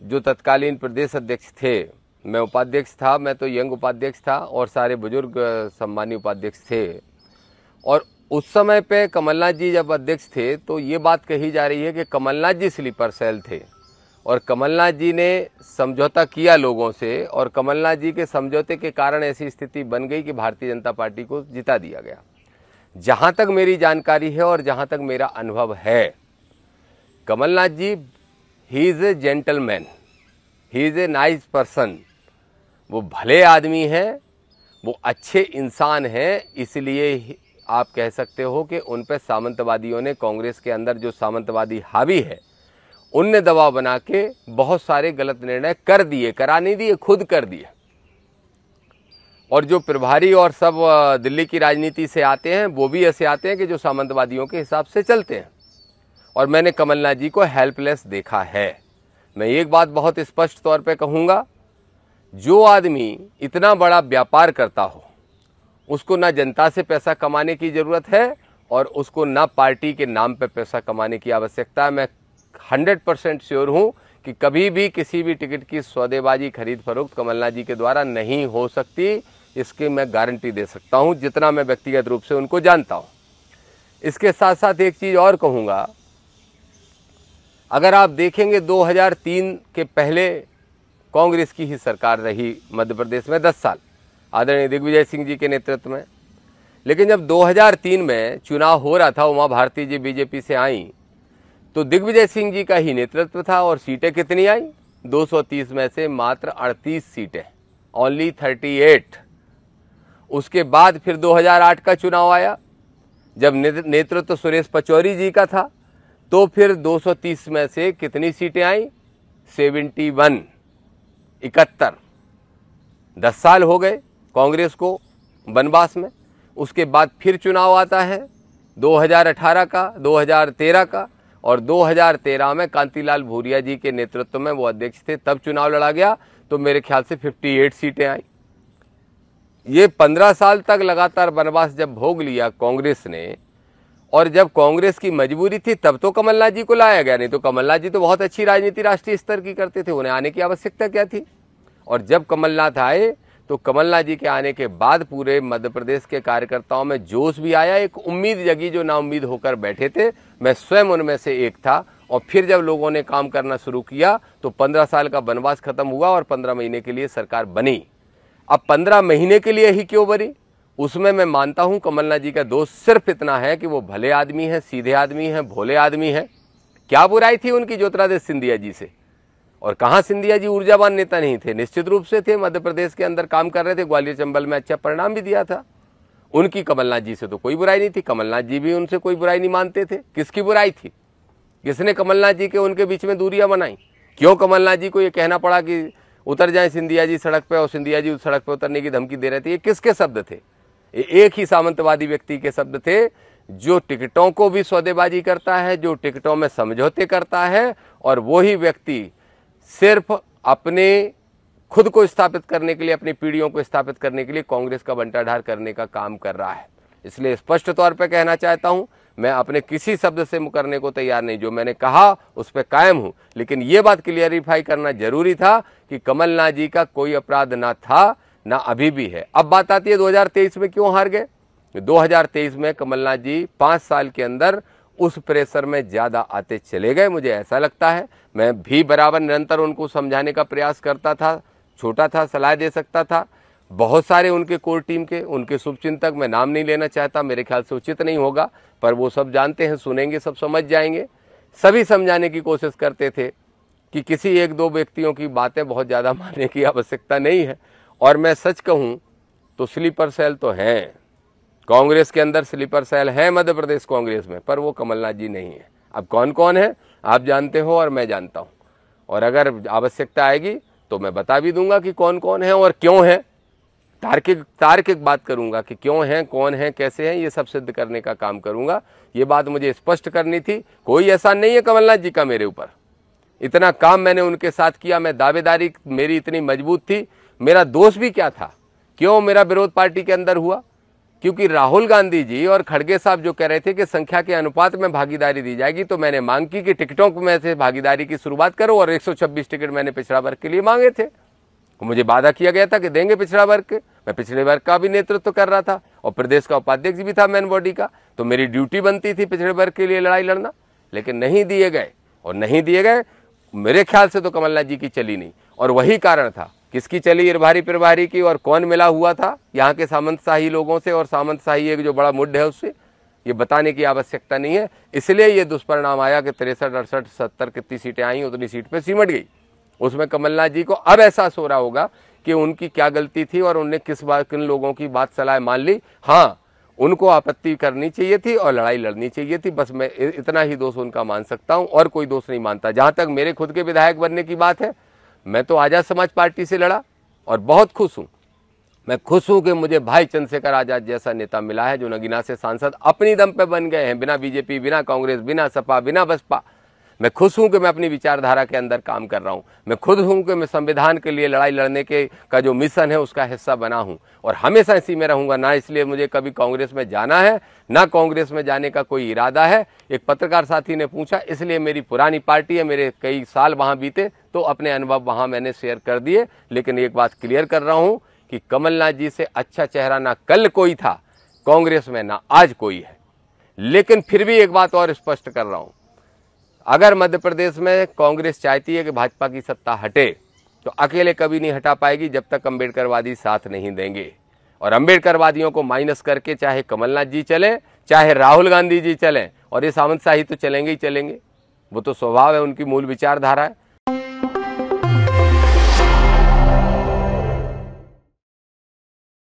जो तत्कालीन प्रदेश अध्यक्ष थे, मैं उपाध्यक्ष था, मैं तो यंग उपाध्यक्ष था और सारे बुजुर्ग सम्मानीय उपाध्यक्ष थे। और उस समय पे कमलनाथ जी जब अध्यक्ष थे तो ये बात कही जा रही है कि कमलनाथ जी स्लीपर सेल थे और कमलनाथ जी ने समझौता किया लोगों से और कमलनाथ जी के समझौते के कारण ऐसी स्थिति बन गई कि भारतीय जनता पार्टी को जिता दिया गया। जहाँ तक मेरी जानकारी है और जहाँ तक मेरा अनुभव है, Kamal Nath ji he is a gentleman, he is a nice person. वो भले आदमी हैं, वो अच्छे इंसान हैं, इसलिए आप कह सकते हो कि उन पर सामंतवादियों ने, कांग्रेस के अंदर जो सामंतवादी हावी है, उनने दबाव बना के बहुत सारे गलत निर्णय कर दिए, करा नहीं दिए, खुद कर दिए। और जो प्रभारी और सब दिल्ली की राजनीति से आते हैं वो भी ऐसे आते हैं कि जो सामंतवादियों के हिसाब से चलते हैं। और मैंने कमलनाथ जी को हेल्पलेस देखा है। मैं एक बात बहुत स्पष्ट तौर पे कहूँगा, जो आदमी इतना बड़ा व्यापार करता हो उसको ना जनता से पैसा कमाने की ज़रूरत है और उसको ना पार्टी के नाम पे पैसा कमाने की आवश्यकता है। मैं 100% श्योर हूँ कि कभी भी किसी भी टिकट की सौदेबाजी, खरीद फरोख्त कमलनाथ जी के द्वारा नहीं हो सकती, इसकी मैं गारंटी दे सकता हूँ, जितना मैं व्यक्तिगत रूप से उनको जानता हूँ। इसके साथ साथ एक चीज़ और कहूँगा, अगर आप देखेंगे 2003 के पहले कांग्रेस की ही सरकार रही मध्य प्रदेश में 10 साल आदरणीय दिग्विजय सिंह जी के नेतृत्व में। लेकिन जब 2003 में चुनाव हो रहा था, उमा भारती जी बीजेपी से आई, तो दिग्विजय सिंह जी का ही नेतृत्व था और सीटें कितनी आई? 230 में से मात्र 38 सीटें, ओनली 38। उसके बाद फिर 2008 का चुनाव आया, जब नेतृत्व सुरेश पचौरी जी का था, तो फिर 230 में से कितनी सीटें आई? 71, 71। 10 साल हो गए कांग्रेस को वनवास में। उसके बाद फिर चुनाव आता है 2018 का, 2013 का, और 2013 में कांतिलाल भूरिया जी के नेतृत्व में वो अध्यक्ष थे, तब चुनाव लड़ा गया, तो मेरे ख्याल से 58 सीटें आई। ये 15 साल तक लगातार वनवास जब भोग लिया कांग्रेस ने, और जब कांग्रेस की मजबूरी थी तब तो कमलनाथ जी को लाया गया, नहीं तो कमलनाथ जी तो बहुत अच्छी राजनीति राष्ट्रीय स्तर की करते थे, उन्हें आने की आवश्यकता क्या थी। और जब कमलनाथ आए तो कमलनाथ जी के आने के बाद पूरे मध्य प्रदेश के कार्यकर्ताओं में जोश भी आया, एक उम्मीद जगी, जो नाउम्मीद होकर बैठे थे। मैं स्वयं उनमें से एक था। और फिर जब लोगों ने काम करना शुरू किया तो 15 साल का वनवास खत्म हुआ और 15 महीने के लिए सरकार बनी। अब 15 महीने के लिए ही क्यों बनी, उसमें मैं मानता हूं कमलनाथ जी का दोष सिर्फ इतना है कि वो भले आदमी हैं, सीधे आदमी हैं, भोले आदमी हैं। क्या बुराई थी उनकी ज्योतिरादित्य सिंधिया जी से? और कहाँ सिंधिया जी ऊर्जावान नेता नहीं थे? निश्चित रूप से थे, मध्य प्रदेश के अंदर काम कर रहे थे, ग्वालियर चंबल में अच्छा परिणाम भी दिया था। उनकी कमलनाथ जी से तो कोई बुराई नहीं थी, कमलनाथ जी भी उनसे कोई बुराई नहीं मानते थे। किसकी बुराई थी? किसने कमलनाथ जी के उनके बीच में दूरियां बनाई? क्यों कमलनाथ जी को ये कहना पड़ा कि उतर जाएं सिंधिया जी सड़क पे, और सिंधिया जी उस सड़क पे उतरने की धमकी दे रहे थे? ये किसके शब्द थे? एक ही सामंतवादी व्यक्ति के शब्द थे, जो टिकटों को भी सौदेबाजी करता है, जो टिकटों में समझौते करता है, और वही व्यक्ति सिर्फ अपने खुद को स्थापित करने के लिए, अपनी पीढ़ियों को स्थापित करने के लिए कांग्रेस का बंटाढार करने का काम कर रहा है। इसलिए स्पष्ट तौर पर कहना चाहता हूं, मैं अपने किसी शब्द से मुकरने को तैयार नहीं, जो मैंने कहा उस पर कायम हूं। लेकिन ये बात क्लियरिफाई करना जरूरी था कि कमलनाथ जी का कोई अपराध ना था, ना अभी भी है। अब बात आती है 2023 में क्यों हार गए। 2023 में कमलनाथ जी 5 साल के अंदर उस प्रेशर में ज़्यादा आते चले गए, मुझे ऐसा लगता है। मैं भी बराबर निरंतर उनको समझाने का प्रयास करता था, छोटा था, सलाह दे सकता था। बहुत सारे उनके कोर टीम के, उनके शुभचिंतक, मैं नाम नहीं लेना चाहता, मेरे ख्याल से उचित नहीं होगा, पर वो सब जानते हैं, सुनेंगे, सब समझ जाएंगे। सभी समझाने की कोशिश करते थे कि किसी एक दो व्यक्तियों की बातें बहुत ज़्यादा मानने की आवश्यकता नहीं है। और मैं सच कहूँ तो स्लीपर सेल तो हैं कांग्रेस के अंदर, स्लीपर सेल है मध्य प्रदेश कांग्रेस में, पर वो कमलनाथ जी नहीं है। अब कौन कौन है आप जानते हो और मैं जानता हूँ, और अगर आवश्यकता आएगी तो मैं बता भी दूंगा कि कौन कौन है और क्यों है। तार्किक बात करूंगा कि क्यों हैं, कौन है, कैसे हैं, ये सब सिद्ध करने का काम करूंगा। ये बात मुझे स्पष्ट करनी थी। कोई ऐसा नहीं है कमलनाथ जी का मेरे ऊपर, इतना काम मैंने उनके साथ किया, मैं दावेदारी मेरी इतनी मजबूत थी। मेरा दोष भी क्या था, क्यों मेरा विरोध पार्टी के अंदर हुआ, क्योंकि राहुल गांधी जी और खड़गे साहब जो कह रहे थे कि संख्या के अनुपात में भागीदारी दी जाएगी, तो मैंने मांग की कि टिकटों में से भागीदारी की शुरुआत करो, और 126 टिकट मैंने पिछड़ा वर्ग के लिए मांगे थे। मुझे वादा किया गया था कि देंगे पिछड़ा वर्ग के, मैं पिछड़े वर्ग का भी नेतृत्व कर रहा था और प्रदेश का उपाध्यक्ष भी था मेन बॉडी का, तो मेरी ड्यूटी बनती थी पिछड़े वर्ग के लिए लड़ाई लड़ना, लेकिन नहीं दिए गए। और नहीं दिए गए, मेरे ख्याल से तो कमलनाथ जी की चली नहीं, और वही कारण था। किसकी चली इरभारी पिरभारी की, और कौन मिला हुआ था यहाँ के सामंतशाही लोगों से, और सामंतशाही एक जो बड़ा मुद्दा है उससे, ये बताने की आवश्यकता नहीं है। इसलिए ये दुष्परिणाम आया कि 63, 68, 70 कितनी सीटें आई उतनी सीट पे सिमट गई। उसमें कमलनाथ जी को अब एहसास हो रहा होगा कि उनकी क्या गलती थी और उनने किन लोगों की बात सलाह मान ली। हाँ, उनको आपत्ति करनी चाहिए थी और लड़ाई लड़नी चाहिए थी, बस मैं इतना ही दोष उनका मान सकता हूं और कोई दोष नहीं मानता। जहां तक मेरे खुद के विधायक बनने की बात है, मैं तो आज़ाद समाज पार्टी से लड़ा और बहुत खुश हूं। मैं खुश हूं कि मुझे भाई चंद्रशेखर आजाद जैसा नेता मिला है जो नगीना से सांसद अपनी दम पे बन गए हैं, बिना बीजेपी, बिना कांग्रेस, बिना सपा, बिना बसपा। मैं खुश हूं कि मैं अपनी विचारधारा के अंदर काम कर रहा हूं। मैं खुद हूं कि मैं संविधान के लिए लड़ाई लड़ने के का जो मिशन है उसका हिस्सा बना हूं, और हमेशा इसी में रहूंगा। ना इसलिए मुझे कभी कांग्रेस में जाना है, ना कांग्रेस में जाने का कोई इरादा है। एक पत्रकार साथी ने पूछा, इसलिए मेरी पुरानी पार्टी है, मेरे कई साल वहां बीते, तो अपने अनुभव वहां मैंने शेयर कर दिए। लेकिन एक बात क्लियर कर रहा हूं कि कमलनाथ जी से अच्छा चेहरा ना कल कोई था कांग्रेस में, ना आज कोई है। लेकिन फिर भी एक बात और स्पष्ट कर रहा हूं, अगर मध्य प्रदेश में कांग्रेस चाहती है कि भाजपा की सत्ता हटे, तो अकेले कभी नहीं हटा पाएगी जब तक अम्बेडकरवादी साथ नहीं देंगे। और अम्बेडकरवादियों को माइनस करके चाहे कमलनाथ जी चले, चाहे राहुल गांधी जी चलें, और ये सामंतशाही तो चलेंगे ही चलेंगे। वो तो स्वभाव है, उनकी मूल विचारधारा है।